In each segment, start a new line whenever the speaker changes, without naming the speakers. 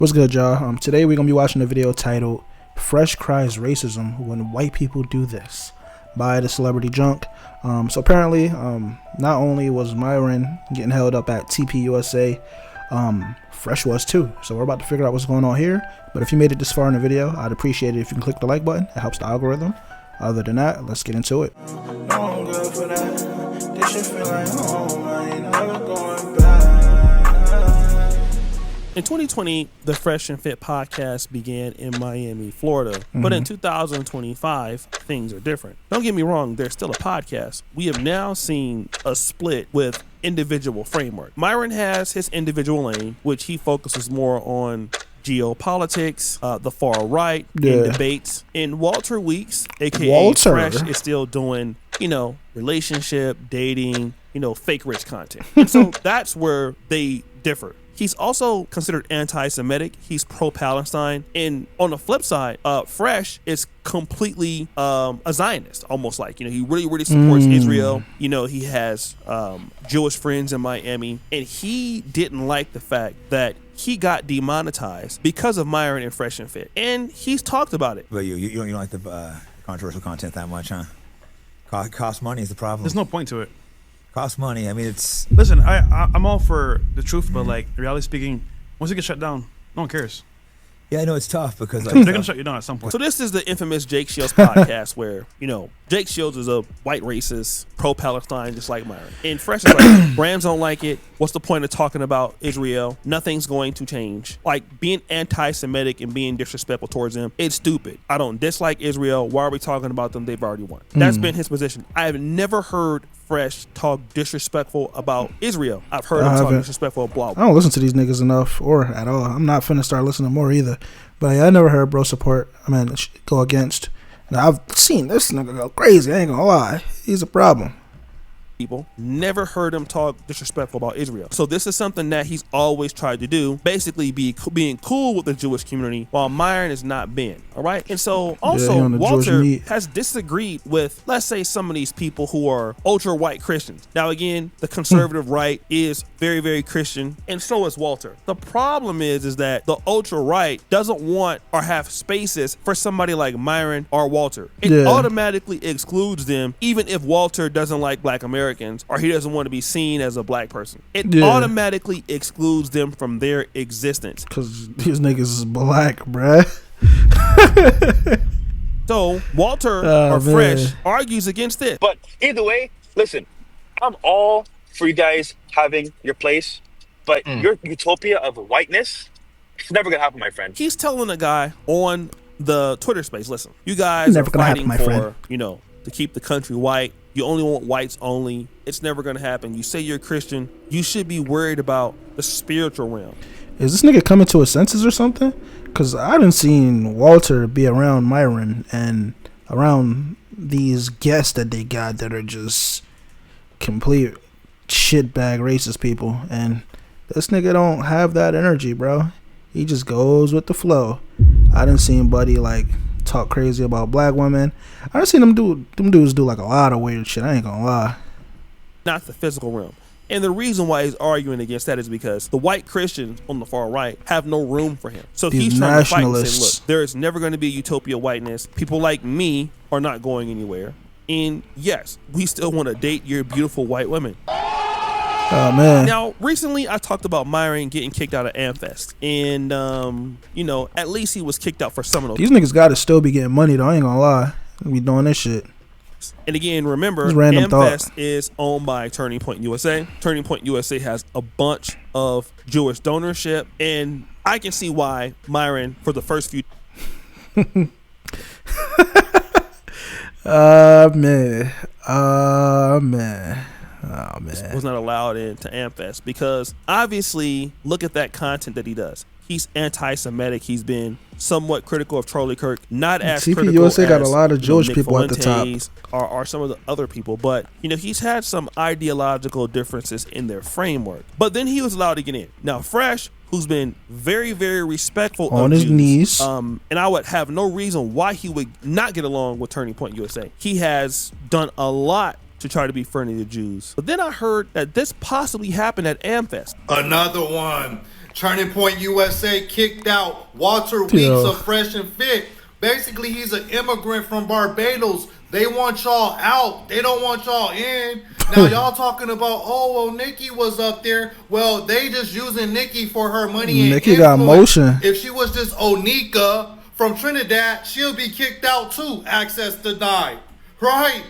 What's good, y'all? Today we're gonna be watching a video titled "Fresh Cries Racism When White People Do This" by the Celebrity Junk. So apparently, not only was Myron getting held up at TPUSA, Fresh was too. So we're about to figure out what's going on here. But if you made it this far in the video, I'd appreciate it if you can click the like button. It helps the algorithm. Other than that, let's get into it.
In 2020, the Fresh and Fit podcast began in Miami, Florida. But in 2025, things are different. Don't get me wrong, there's still a podcast. We have now seen a split with individual framework. Myron has his individual lane, which he focuses more on geopolitics, the far right, and debates. And Walter Weeks, aka Fresh, is still doing, relationship, dating, fake rich content. And so that's where they differ. He's also considered anti-Semitic. He's pro-Palestine. And on the flip side, Fresh is completely a Zionist, almost like. He really supports Israel. He has Jewish friends in Miami. And he didn't like the fact that he got demonetized because of Myron and Fresh and Fit. And he's talked about it.
But you don't like the controversial content that much, huh? Cost money is the problem.
There's no point to it.
Cost money. I mean, it's...
Listen, I'm all for the truth, but reality speaking, once it gets shut down, no one cares.
Yeah, I know it's tough because
they're gonna shut you down at some point.
So this is the infamous Jake Shields podcast where, Jake Shields is a white racist, pro-Palestine, just like Myron. And Fresh is like, brands don't like it. What's the point of talking about Israel? Nothing's going to change. Like, being anti-Semitic and being disrespectful towards them, it's stupid. I don't dislike Israel. Why are we talking about them? They've already won. That's been his position. I have never heard Fresh talk disrespectful about Israel. I've heard him talk disrespectful about...
I don't listen to these niggas enough or at all. I'm not finna start listening more either. But I never heard bro support. Go against. Now, I've seen this nigga go crazy. I ain't gonna lie. He's a problem.
People never heard him talk disrespectful about Israel. So this is something that he's always tried to do, basically being cool with the Jewish community while Myron is not being, all right? And so also Walter has disagreed with, let's say, some of these people who are ultra white Christians. Now again, the conservative right is very, very Christian, and so is Walter. The problem is that the ultra right doesn't want or have spaces for somebody like Myron or Walter. It automatically excludes them, even if Walter doesn't like Black Americans or he doesn't want to be seen as a black person. It automatically excludes them from their existence.
Because these niggas is black, bruh.
So Walter Fresh argues against this.
But either way, listen, I'm all for you guys having your place, but your utopia of whiteness, it's never gonna happen, my friend.
He's telling a guy on the Twitter space, listen, you guys are fighting for, to keep the country white. You only want whites only. It's never going to happen. You say you're a Christian. You should be worried about the spiritual realm.
Is this nigga coming to his senses or something? Because I haven't seen Walter be around Myron and around these guests that they got that are just complete shitbag racist people. And this nigga don't have that energy, bro. He just goes with the flow. I didn't see Buddy talk crazy about black women. I done seen them dudes do a lot of weird shit. I ain't gonna lie.
Not the physical realm. And the reason why he's arguing against that is because the white Christians on the far right have no room for him. So he's trying to fight and say, look, there is never going to be a utopia of whiteness. People like me are not going anywhere. And yes, we still want to date your beautiful white women.
Oh, man.
Now, recently I talked about Myron getting kicked out of Amfest. And, at least he was kicked out for some of those.
These niggas got to still be getting money, though. I ain't gonna lie. We doing this shit.
And again, remember, Amfest is owned by Turning Point USA. Turning Point USA has a bunch of Jewish donorship. And I can see why Myron, for the first few...
man.
was not allowed into Amfest because obviously look at that content that he does. He's anti-Semitic. He's been somewhat critical of Charlie Kirk, not as critical
TPUSA
as
got a lot of Jewish
Nick
people at the top,
or some of the other people. But he's had some ideological differences in their framework. But then he was allowed to get in. Now Fresh, who's been very, very respectful
on
of
his
Jews,
knees,
and I would have no reason why he would not get along with Turning Point USA. He has done a lot to try to be friendly to Jews. But then I heard that this possibly happened at Amfest.
Another one. Turning Point USA kicked out Walter Weeks of Fresh and Fit. Basically, he's an immigrant from Barbados. They want y'all out. They don't want y'all in. Now, y'all talking about, oh, well, Nikki was up there. Well, they just using Nikki for her money and
Nikki
influence.
got motion.
If she was just Onika from Trinidad, she'll be kicked out too. Access denied. Right?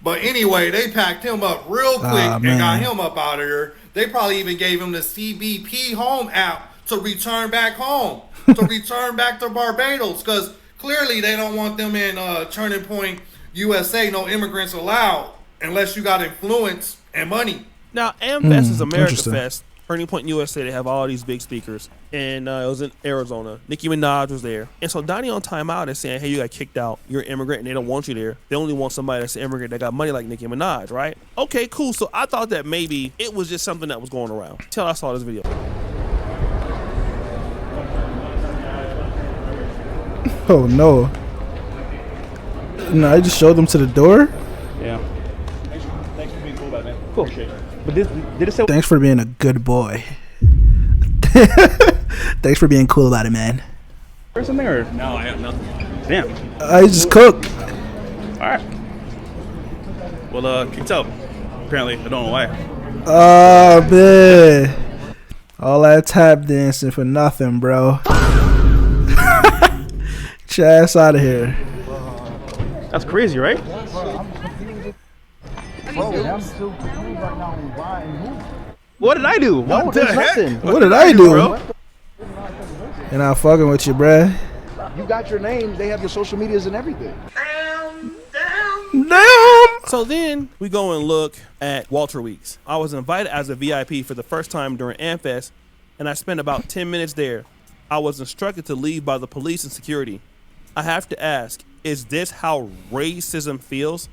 But anyway, they packed him up real quick and got him up out of here. They probably even gave him the CBP home app to return back home, to return back to Barbados, because clearly they don't want them in Turning Point USA. No immigrants allowed unless you got influence and money.
Now, Amfest is America Fest. Turning Point USA, they have all these big speakers. And it was in Arizona. Nicki Minaj was there. And so Donnie on timeout is saying, hey, you got kicked out. You're an immigrant and they don't want you there. They only want somebody that's an immigrant that got money like Nicki Minaj, right? Okay, cool. So I thought that maybe it was just something that was going around till I saw this video.
Oh, no. No, I just showed them to the door?
Yeah. Thanks for being cool about it, man. Cool. Appreciate it. But did it say...
Thanks for being a good boy. Thanks for being cool about it, man.
Or something, or... No, I got nothing. Damn.
I just cooked.
Alright. Well, kicked out. Apparently. I don't know why.
Oh, man. All that tap dancing for nothing, bro. Get your ass out of here.
That's crazy, right? What did I do? What the heck?
What did I do? Bro? You're not fucking with you, bruh.
You got your names. They have your social medias and everything.
Damn.
So then we go and look at Walter Weeks. I was invited as a VIP for the first time during Amfest, and I spent about 10 minutes there. I was instructed to leave by the police and security. I have to ask, is this how racism feels?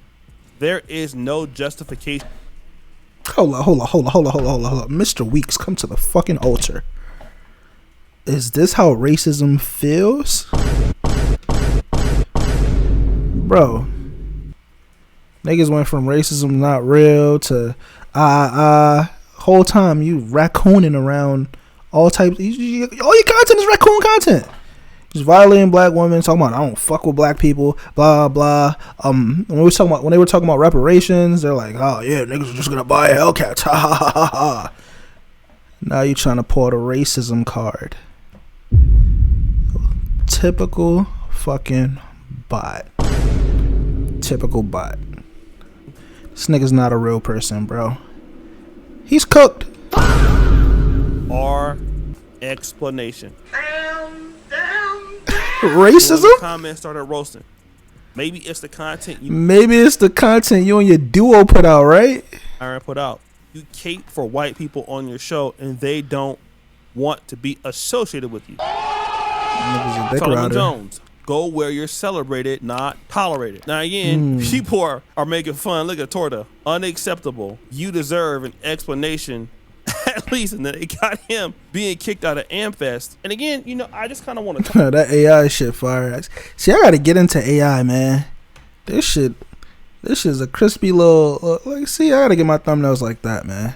There is no justification.
Hold on. Mr. Weeks, come to the fucking altar. Is this how racism feels? Bro. Niggas went from racism not real to whole time you raccooning around all types. All your content is raccoon content. Just violating black women, talking about I don't fuck with black people, blah blah. When they were talking about reparations, they're like, oh yeah, niggas are just gonna buy Hellcats, ha ha ha ha ha. Now you trying to pull out a racism card. Typical fucking bot. Typical bot. This nigga's not a real person, bro. He's cooked.
Our explanation.
Racism?
Comments started roasting. Maybe it's the content you
and your duo put out, right?
put out. You cape for white people on your show and they don't want to be associated with you. Solomon Jones, go where you're celebrated, not tolerated. Now again, people are making fun. Look at Torta. Unacceptable. You deserve an explanation. At least, and then they got him being kicked out of Amfest. And again, I just kind of want to talk.
That AI shit fire. See, I gotta get into AI, man. This shit's a crispy little. I gotta get my thumbnails like that, man.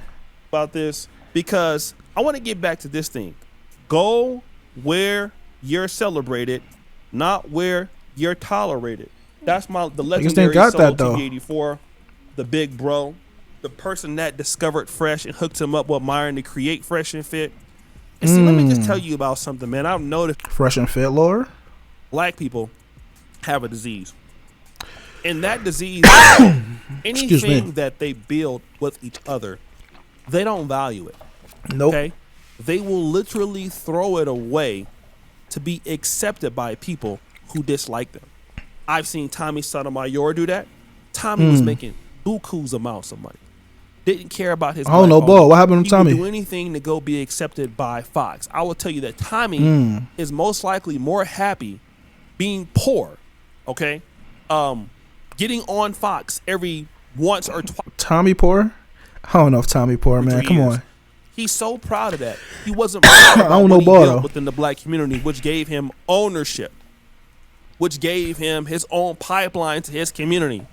About this because I want to get back to this thing. Go where you're celebrated, not where you're tolerated. That's the legendary
got
solo
that, though.
TV84, the big bro. The person that discovered Fresh and hooked him up with Myron to create Fresh and Fit. And see, let me just tell you about something, man. I've noticed
Fresh and Fit lore.
Black people have a disease. And that disease, anything that they build with each other, they don't value it.
Nope.
Okay? They will literally throw it away to be accepted by people who dislike them. I've seen Tommy Sotomayor do that. Tommy was making buku's amounts of money. Didn't care about his.
I don't know, boy. What happened to Tommy?
He would do anything to go be accepted by Fox. I will tell you that Tommy is most likely more happy being poor. Okay, getting on Fox every once or twice.
Tommy poor? I don't know if Tommy poor, man. Come on.
He's so proud of that. He wasn't proud about
I don't know,
what he
boy,
built
though.
within the black community, which gave him ownership, which gave him his own pipeline to his community,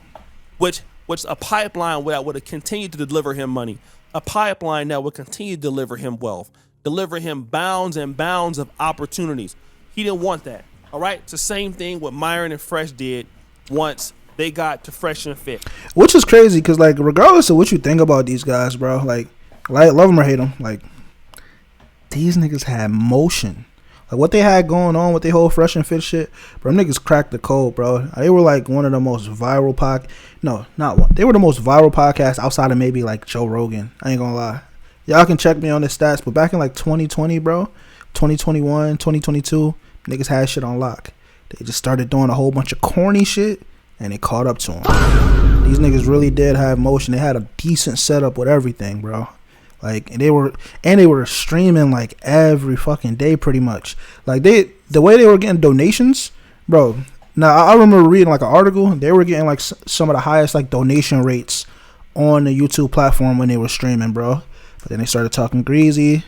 which a pipeline that would have continued to deliver him money, a pipeline that would continue to deliver him wealth. deliver him bounds and bounds of opportunities. He didn't want that. All right? It's the same thing what Myron and Fresh did once they got to Fresh and Fit.
Which is crazy because, like, regardless of what you think about these guys, bro, like love them or hate them, like, these niggas had motion. Like, what they had going on with the whole Fresh and Fit shit, bro, them niggas cracked the code, bro. They were, like, one of the most viral No, not one. They were the most viral podcasts outside of maybe, like, Joe Rogan. I ain't gonna lie. Y'all can check me on the stats, but back in, like, 2020, bro, 2021, 2022, niggas had shit on lock. They just started doing a whole bunch of corny shit, and it caught up to them. These niggas really did have motion. They had a decent setup with everything, bro. Like, and they were streaming like every fucking day, pretty much. Like, the way they were getting donations, bro. Now I remember reading like an article. They were getting like some of the highest like donation rates on the YouTube platform when they were streaming, bro. But then they started talking greasy.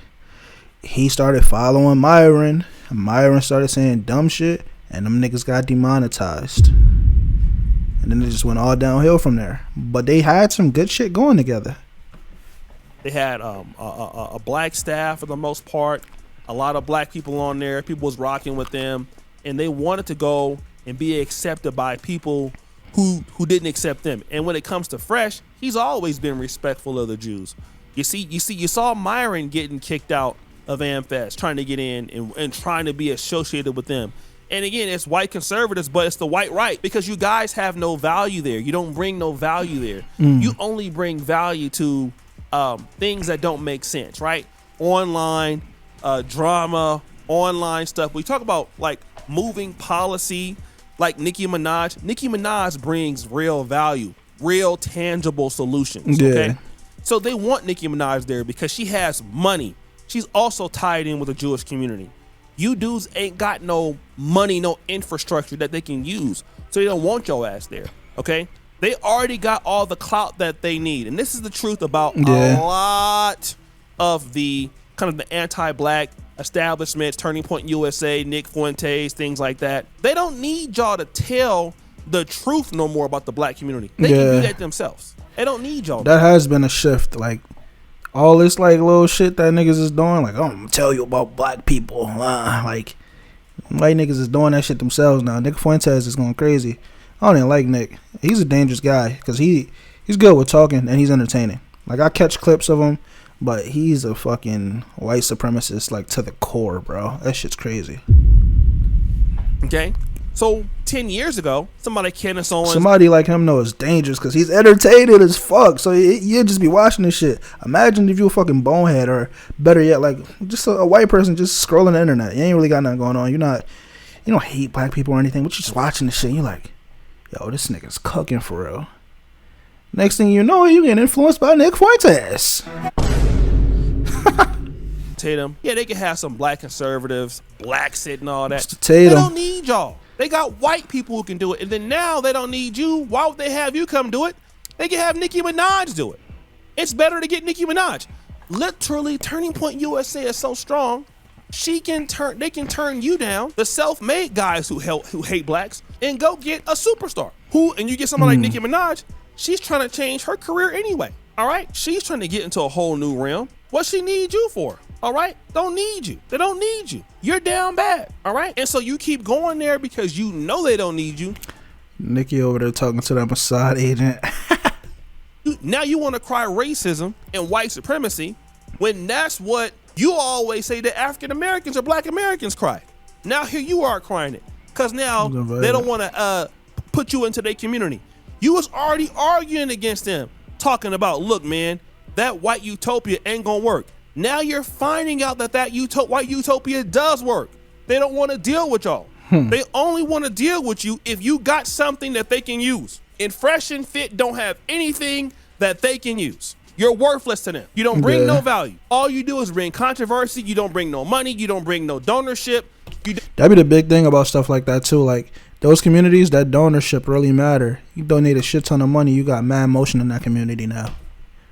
He started following Myron. And Myron started saying dumb shit, and them niggas got demonetized. And then it just went all downhill from there. But they had some good shit going together.
They had a black staff for the most part, a lot of black people on there. People was rocking with them, and they wanted to go and be accepted by people who didn't accept them. And when it comes to Fresh, he's always been respectful of the Jews. You saw Myron getting kicked out of Amfest, trying to get in and trying to be associated with them. And again, it's white conservatives, but it's the white right, because you guys have no value there. You don't bring no value there. You only bring value to things that don't make sense, right? Online drama, online stuff. We talk about like moving policy, like Nicki Minaj. Nicki Minaj brings real value, real tangible solutions.
Yeah.
Okay, so they want Nicki Minaj there because she has money. She's also tied in with the Jewish community. You dudes ain't got no money, no infrastructure that they can use, so they don't want your ass there. Okay. They already got all the clout that they need. And this is the truth about a lot of the kind of the anti-black establishments, Turning Point USA, Nick Fuentes, things like that. They don't need y'all to tell the truth no more about the black community. They can do that themselves. They don't need y'all.
That has been a shift. Like, all this like little shit that niggas is doing, like, I'm gonna tell you about black people. Like, white niggas is doing that shit themselves now. Nick Fuentes is going crazy. I don't even like Nick. He's a dangerous guy because he's good with talking and he's entertaining. Like, I catch clips of him, but he's a fucking white supremacist, like, to the core, bro. That shit's crazy.
Okay, so 10 years ago, somebody
like him though is dangerous because he's entertaining as fuck. So you'd just be watching this shit. Imagine if you a fucking bonehead, or better yet, like just a white person just scrolling the internet. You ain't really got nothing going on. You don't hate black people or anything, but you're just watching this shit. And you're like, yo, this nigga's cooking for real. Next thing you know, you get influenced by Nick Fuentes.
Tatum, yeah, they can have some black conservatives, black sit and all that.
Tatum.
They don't need y'all. They got white people who can do it. And then now they don't need you. Why would they have you come do it? They can have Nicki Minaj do it. It's better to get Nicki Minaj. Literally, Turning Point USA is so strong, they can turn you down, the self-made guys who hate blacks, and go get a superstar. And you get someone like Nicki Minaj, she's trying to change her career anyway. All right? She's trying to get into a whole new realm. What she needs you for? All right? Don't need you. They don't need you. You're down bad. All right? And so you keep going there because you know they don't need you.
Nicki over there talking to that Mossad agent.
Now you want to cry racism and white supremacy when that's what you always say that African Americans or black Americans cry. Now here you are crying it because now they don't want to put you into their community. You was already arguing against them, talking about, look, man, that white utopia ain't gonna work. Now you're finding out that white utopia does work. They don't want to deal with y'all. They only want to deal with you if you got something that they can use. And Fresh and Fit don't have anything that they can use. You're worthless to them. You don't bring no value. All you do is bring controversy. You don't bring no money. You don't bring no donorship.
That'd be the big thing about stuff like that too. Like, those communities, that donorship really matter. You donate a shit ton of money, you got mad motion in that community now.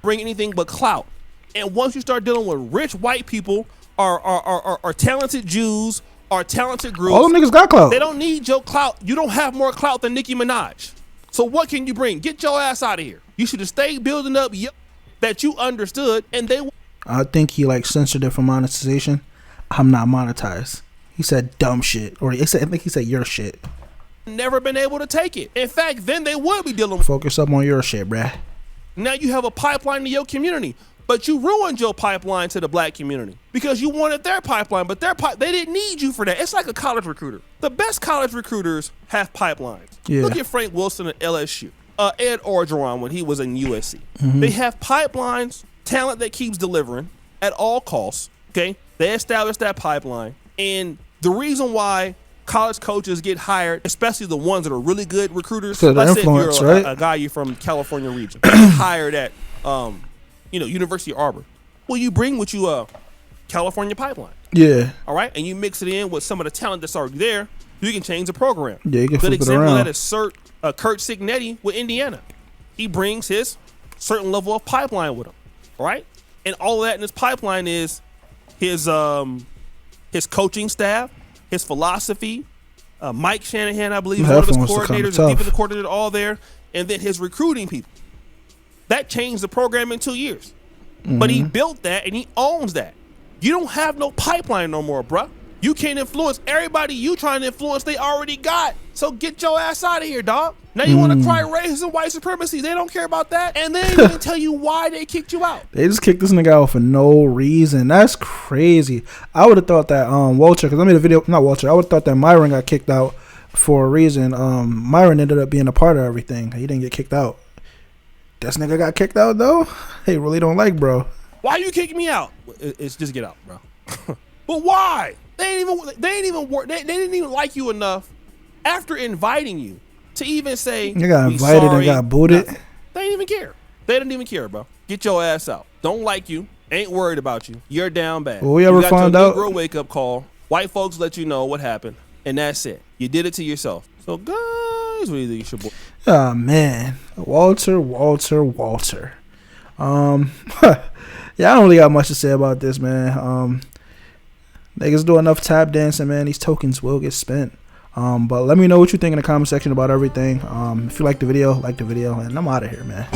Bring anything but clout. And once you start dealing with rich white people or talented Jews or talented groups,
all them niggas got clout.
They don't need your clout. You don't have more clout than Nicki Minaj. So what can you bring? Get your ass out of here. You should have stayed building up that you understood, and
I think he like censored it for monetization. I'm not monetized. He said dumb shit, or I think he said your shit.
Never been able to take it. In fact, then they would be dealing with.
Focus up on your shit, bruh.
Now you have a pipeline to your community, but you ruined your pipeline to the black community because you wanted their pipeline, but they didn't need you for that. It's like a college recruiter. The best college recruiters have pipelines.
Yeah.
Look at Frank Wilson at LSU, Ed Orgeron when he was in USC. They have pipelines, talent that keeps delivering at all costs. Okay, they establish that pipeline, and the reason why college coaches get hired, especially the ones that are really good recruiters.
So
let's say if you're
right?
a guy you're from California region, hired at University of Arbor. Well, you bring with you a California pipeline.
Yeah.
All right, and you mix it in with some of the talent that's already there. You can change the program.
Yeah, you can
Good
flip it
example
around.
of that is Kurt Signetti with Indiana. He brings his certain level of pipeline with him. All right, and all of that in his pipeline is his coaching staff, his philosophy. Mike Shanahan, I believe, is one of his coordinators, the defensive coordinator, all there, and then his recruiting people. That changed the program in 2 years. But he built that and he owns that. You don't have no pipeline no more, bruh. You can't influence everybody you trying to influence they already got. So get your ass out of here, dog. Now you want to cry racism, white supremacy. They don't care about that. And they didn't even tell you why they kicked you out.
They just kicked this nigga out for no reason. That's crazy. I would have thought that Walter, because I made a video, not Walter, I would have thought that Myron got kicked out for a reason. Myron ended up being a part of everything. He didn't get kicked out. This nigga got kicked out though? They really don't like bro.
Why you kicking me out? It's just get out, bro. But why? They didn't even like you enough after inviting you to even say
you got invited and got booted.
Nothing. They didn't even care. They didn't even care, bro. Get your ass out. Don't like you. Ain't worried about you. You're down bad.
Well, we ever found out?
Negro wake up call. White folks let you know what happened, and that's it. You did it to yourself. So guys, what do you think you should?
Oh man, Walter. Yeah, I don't really got much to say about this, man. Niggas do enough tap dancing, man. These tokens will get spent. But let me know what you think in the comment section about everything. If you like the video, and I'm out of here, man.